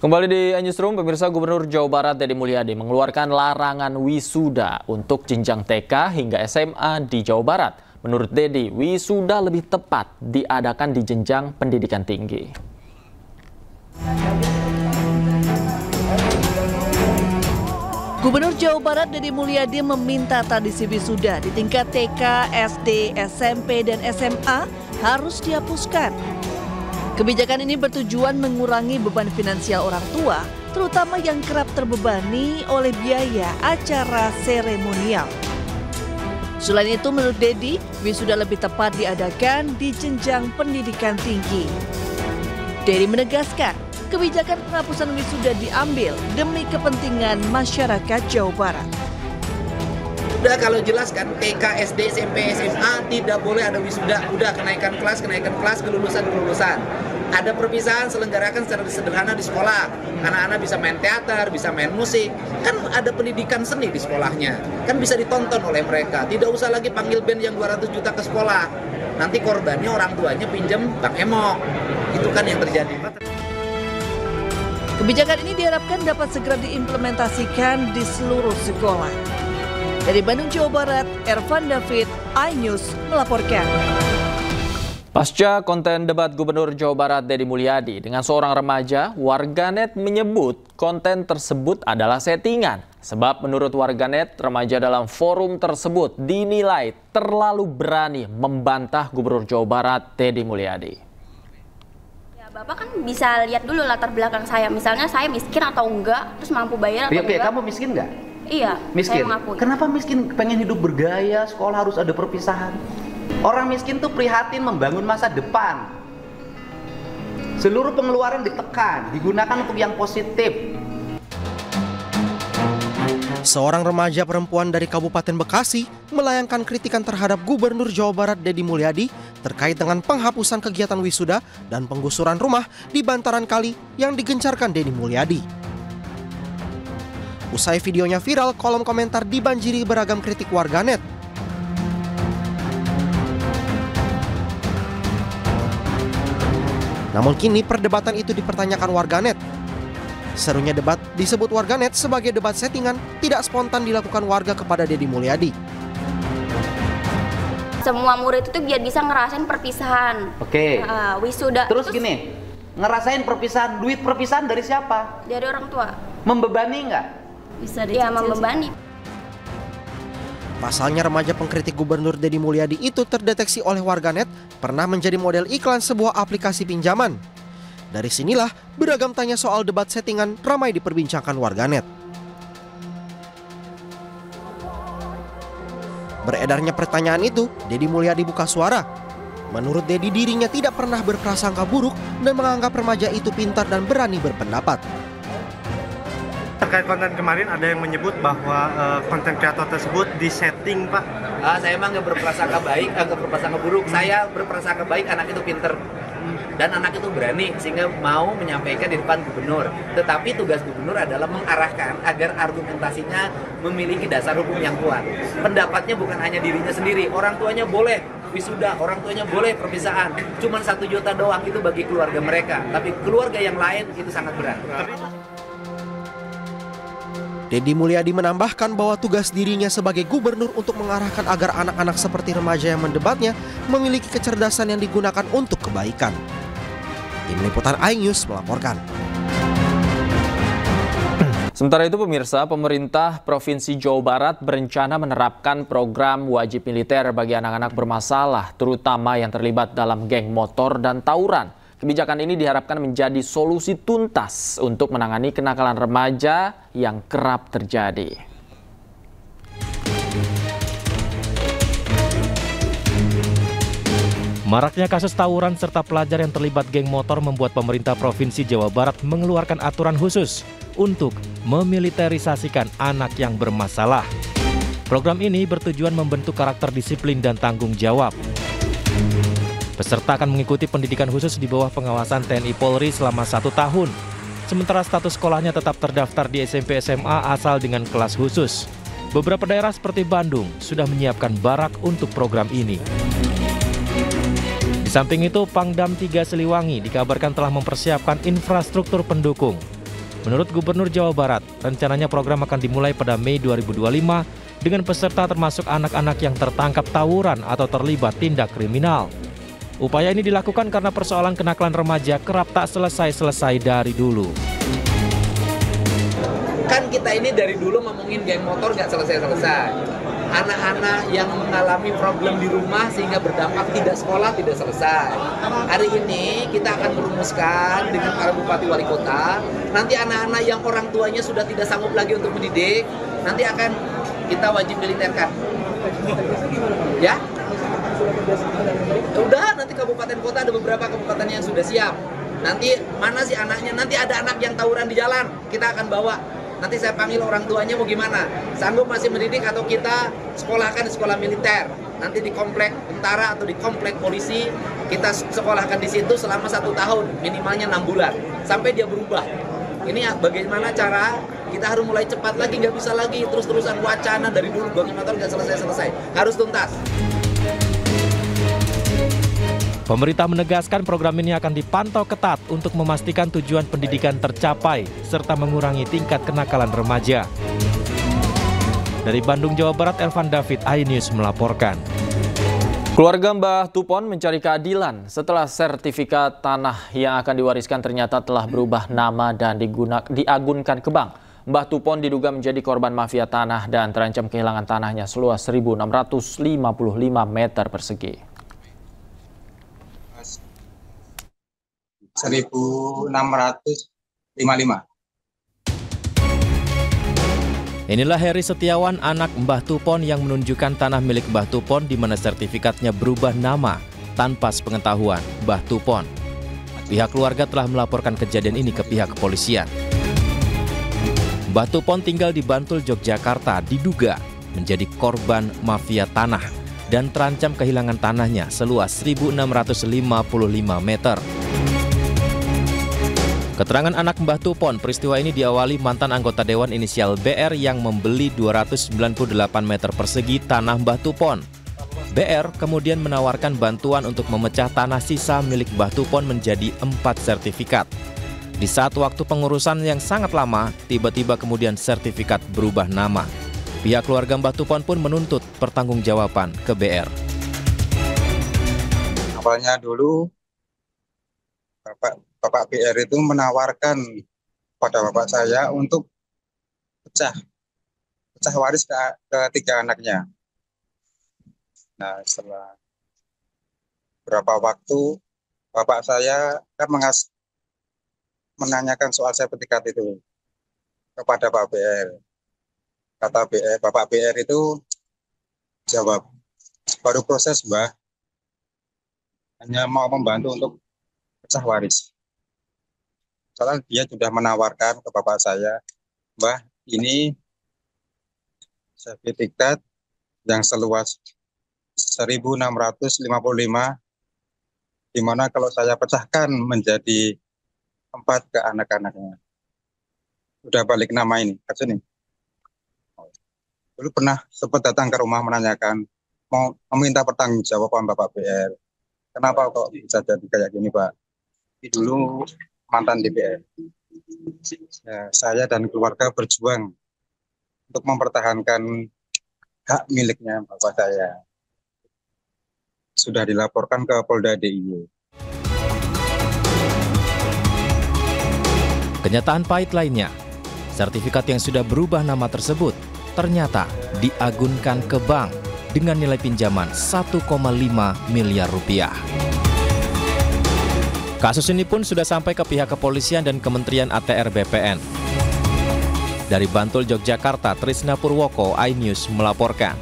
Kembali di Newsroom, pemirsa, Gubernur Jawa Barat Deddy Mulyadi mengeluarkan larangan wisuda untuk jenjang TK hingga SMA di Jawa Barat. Menurut Deddy, wisuda lebih tepat diadakan di jenjang pendidikan tinggi. Gubernur Jawa Barat Deddy Mulyadi meminta tradisi wisuda di tingkat TK, SD, SMP, dan SMA harus dihapuskan. Kebijakan ini bertujuan mengurangi beban finansial orang tua, terutama yang kerap terbebani oleh biaya acara seremonial. Selain itu, menurut Deddy, wisuda lebih tepat diadakan di jenjang pendidikan tinggi. Deddy menegaskan, kebijakan penghapusan wisuda diambil demi kepentingan masyarakat Jawa Barat. Udah kalau jelas kan TK, SD, SMP, SMA tidak boleh ada wisuda. Udah kenaikan kelas, kelulusan. Ada perpisahan selenggarakan secara sederhana di sekolah. Anak-anak bisa main teater, bisa main musik. Kan ada pendidikan seni di sekolahnya. Kan bisa ditonton oleh mereka. Tidak usah lagi panggil band yang 200 juta ke sekolah. Nanti korbannya orang tuanya pinjam Bang Emok. Itu kan yang terjadi. Kebijakan ini diharapkan dapat segera diimplementasikan di seluruh sekolah. Dari Bandung, Jawa Barat, Ervan David, iNews melaporkan. Pasca konten debat Gubernur Jawa Barat Deddy Mulyadi dengan seorang remaja, warganet menyebut konten tersebut adalah settingan. Sebab menurut warganet, remaja dalam forum tersebut dinilai terlalu berani membantah Gubernur Jawa Barat Deddy Mulyadi. Bapak kan bisa lihat dulu latar belakang saya, misalnya saya miskin atau enggak, terus mampu bayar atau enggak. Kamu miskin nggak? Iya, miskin. Saya mengakui. Kenapa miskin? Pengen hidup bergaya, sekolah harus ada perpisahan. Orang miskin tuh prihatin membangun masa depan. Seluruh pengeluaran ditekan, digunakan untuk yang positif. Seorang remaja perempuan dari Kabupaten Bekasi melayangkan kritikan terhadap Gubernur Jawa Barat Deddy Mulyadi terkait dengan penghapusan kegiatan wisuda dan penggusuran rumah di bantaran kali yang digencarkan Deddy Mulyadi. Usai videonya viral, kolom komentar dibanjiri beragam kritik warganet. Namun kini perdebatan itu dipertanyakan warganet. Serunya debat disebut warganet sebagai debat settingan, tidak spontan dilakukan warga kepada Deddy Mulyadi. Semua murid itu biar bisa ngerasain perpisahan. Oke. Wisuda. Terus gini, ngerasain perpisahan, duit perpisahan dari siapa? Dari orang tua. Membebani nggak? Bisa ya, membebani. Pasalnya remaja pengkritik Gubernur Deddy Mulyadi itu terdeteksi oleh warganet pernah menjadi model iklan sebuah aplikasi pinjaman. Dari sinilah beragam tanya soal debat settingan ramai diperbincangkan warganet. Beredarnya pertanyaan itu, Deddy Mulyadi buka suara. Menurut Deddy, dirinya tidak pernah berprasangka buruk dan menganggap remaja itu pintar dan berani berpendapat. Terkait konten kemarin ada yang menyebut bahwa konten kreator tersebut disetting, Pak. Saya emang nggak berprasangka baik, nggak berprasangka buruk. Saya berprasangka baik, anak itu pinter. Dan anak itu berani sehingga mau menyampaikan di depan gubernur. Tetapi tugas gubernur adalah mengarahkan agar argumentasinya memiliki dasar hukum yang kuat. Pendapatnya bukan hanya dirinya sendiri. Orang tuanya boleh wisuda, orang tuanya boleh perpisahan. Cuman 1 juta doang itu bagi keluarga mereka. Tapi keluarga yang lain itu sangat berat. Deddy Mulyadi menambahkan bahwa tugas dirinya sebagai gubernur untuk mengarahkan agar anak-anak seperti remaja yang mendebatnya memiliki kecerdasan yang digunakan untuk kebaikan. Tim Liputan iNews melaporkan. Sementara itu pemirsa, pemerintah Provinsi Jawa Barat berencana menerapkan program wajib militer bagi anak-anak bermasalah, terutama yang terlibat dalam geng motor dan tawuran. Kebijakan ini diharapkan menjadi solusi tuntas untuk menangani kenakalan remaja yang kerap terjadi. Maraknya kasus tawuran serta pelajar yang terlibat geng motor membuat pemerintah Provinsi Jawa Barat mengeluarkan aturan khusus untuk memiliterisasikan anak yang bermasalah. Program ini bertujuan membentuk karakter disiplin dan tanggung jawab. Peserta akan mengikuti pendidikan khusus di bawah pengawasan TNI Polri selama 1 tahun. Sementara status sekolahnya tetap terdaftar di SMP SMA asal dengan kelas khusus. Beberapa daerah seperti Bandung sudah menyiapkan barak untuk program ini. Di samping itu, Pangdam 3 Siliwangi dikabarkan telah mempersiapkan infrastruktur pendukung. Menurut Gubernur Jawa Barat, rencananya program akan dimulai pada Mei 2025 dengan peserta termasuk anak-anak yang tertangkap tawuran atau terlibat tindak kriminal. Upaya ini dilakukan karena persoalan kenakalan remaja kerap tak selesai-selesai dari dulu. Kan kita ini dari dulu ngomongin geng motor nggak selesai-selesai. Anak-anak yang mengalami problem di rumah sehingga berdampak tidak sekolah tidak selesai. Hari ini kita akan merumuskan dengan para bupati wali kota. Nanti anak-anak yang orang tuanya sudah tidak sanggup lagi untuk mendidik, nanti akan kita wajib militerkan. Ya? Udah, nanti kabupaten kota ada beberapa kabupaten yang sudah siap. Nanti mana sih anaknya? Nanti ada anak yang tawuran di jalan, kita akan bawa. Nanti saya panggil orang tuanya mau gimana, sanggup masih mendidik atau kita sekolahkan di sekolah militer. Nanti di komplek tentara atau di komplek polisi, kita sekolahkan di situ selama 1 tahun, minimalnya 6 bulan, sampai dia berubah. Ini bagaimana cara kita harus mulai cepat lagi, nggak bisa lagi terus-terusan wacana dari dulu geng motor nggak selesai-selesai, harus tuntas. Pemerintah menegaskan program ini akan dipantau ketat untuk memastikan tujuan pendidikan tercapai serta mengurangi tingkat kenakalan remaja. Dari Bandung, Jawa Barat, Elvan David, iNews melaporkan. Keluarga Mbah Tupon mencari keadilan setelah sertifikat tanah yang akan diwariskan ternyata telah berubah nama dan diagunkan ke bank. Mbah Tupon diduga menjadi korban mafia tanah dan terancam kehilangan tanahnya seluas 1.655 meter persegi. 1.655. Inilah Heri Setiawan, anak Mbah Tupon yang menunjukkan tanah milik Mbah Tupon di mana sertifikatnya berubah nama tanpa sepengetahuan Mbah Tupon. Pihak keluarga telah melaporkan kejadian ini ke pihak kepolisian. Mbah Tupon tinggal di Bantul, Yogyakarta, diduga menjadi korban mafia tanah dan terancam kehilangan tanahnya seluas 1.655 meter. Keterangan anak Mbah Tupon, peristiwa ini diawali mantan anggota Dewan inisial BR yang membeli 298 meter persegi tanah Mbah Tupon. BR kemudian menawarkan bantuan untuk memecah tanah sisa milik Mbah Tupon menjadi 4 sertifikat. Di saat waktu pengurusan yang sangat lama, tiba-tiba kemudian sertifikat berubah nama. Pihak keluarga Mbah Tupon pun menuntut pertanggungjawaban ke BR. Awalnya dulu Bapak BR itu menawarkan pada bapak saya untuk pecah waris ke 3 anaknya. Nah, setelah berapa waktu bapak saya kan menanyakan soal sertifikat itu kepada Pak BR. Kata BR, Bapak BR itu jawab, baru proses Mbah, hanya mau membantu untuk pecah waris. Soalnya dia sudah menawarkan ke bapak saya, Mbah, ini sertifikat yang seluas 1.655, di mana kalau saya pecahkan menjadi 4 ke anak-anaknya. Udah balik nama ini, ke sini. Dulu pernah sempat datang ke rumah menanyakan, mau meminta pertanggungjawaban Bapak BR. Kenapa kok bisa jadi kayak gini, Pak? Ini dulu mantan DPR. Ya, saya dan keluarga berjuang untuk mempertahankan hak miliknya bapak saya. Sudah dilaporkan ke Polda DIY. Kenyataan pahit lainnya, sertifikat yang sudah berubah nama tersebut ternyata diagunkan ke bank dengan nilai pinjaman 1,5 miliar rupiah. Kasus ini pun sudah sampai ke pihak kepolisian dan Kementerian ATR BPN. Dari Bantul, Yogyakarta, Trisna Purwoko, iNews melaporkan.